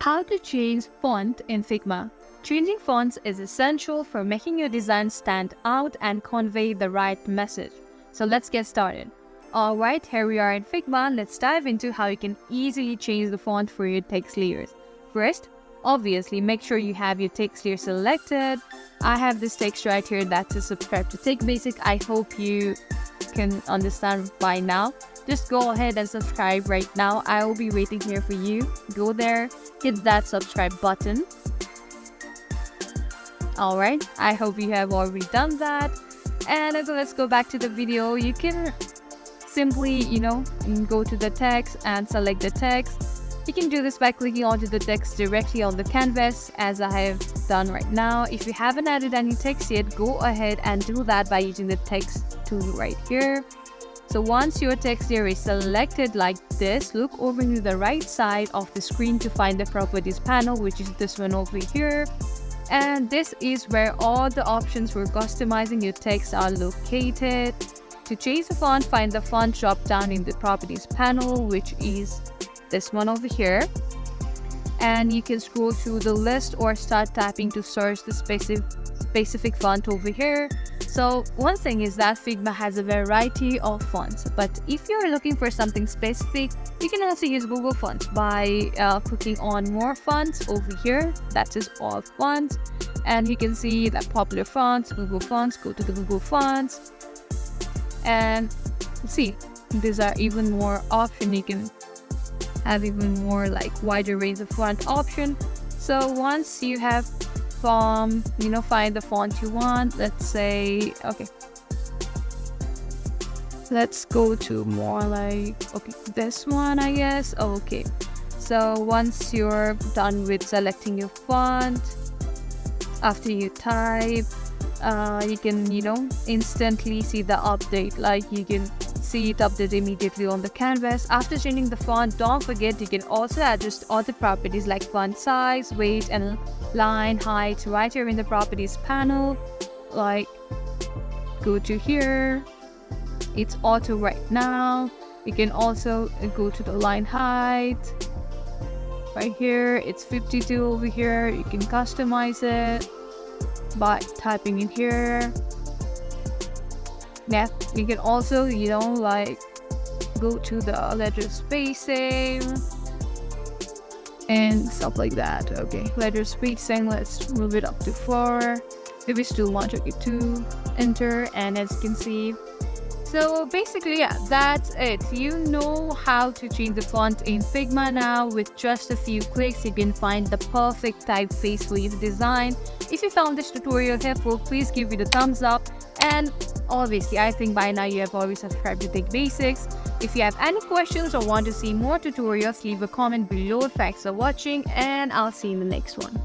How to change font in Figma. Changing fonts is essential for making your design stand out and convey the right message. So let's get started. Alright, here we are in Figma. Let's dive into how you can easily change the font for your text layers. First, obviously make sure you have your text layer selected. I have this text right here that says subscribe to Tech Basic. I hope you can understand by now. Just go ahead and subscribe right now. I will be waiting here for you. Go there, hit that subscribe button. Alright, I hope you have already done that. And so let's go back to the video. You can simply, go to the text and select the text. You can do this by clicking onto the text directly on the canvas, as I have done right now. If you haven't added any text yet, go ahead and do that by using the text tool right here. So once your text layer is selected like this, look over to the right side of the screen to find the properties panel, which is this one over here. And this is where all the options for customizing your text are located. To change the font, find the font drop down in the properties panel, which is this one over here. And you can scroll through the list or start tapping to search the specific font over here. So one thing is that Figma has a variety of fonts, but if you're looking for something specific, you can also use Google Fonts by clicking on more fonts over here. That is all fonts, and you can see that popular fonts, Google Fonts. Go to the Google Fonts and see these are even more options. You can have even more wider range of font option. So once you have find the font you want, let's say, okay, let's go to more this one, I guess. Okay, so once you're done with selecting your font, after you type, you can instantly see the update. You can see it update immediately on the canvas. After changing the font, don't forget you can also adjust other properties like font size, weight, and line height right here in the properties panel. Go to here, it's auto right now. You can also go to the line height right here. It's 52 over here. You can customize it by typing in here. Yeah, you can also go to the letter spacing and stuff like that. Okay, letter spacing, let's move it up to 4. If it's too much, okay, 2, enter. And as you can see, so basically, yeah, that's it. You know how to change the font in Figma now. With just a few clicks, you can find the perfect typeface for your design. If you found this tutorial helpful, please give it a thumbs up. And obviously, I think by now you have already subscribed to Tech Basics. If you have any questions or want to see more tutorials, leave a comment below. Thanks for watching, and I'll see you in the next one.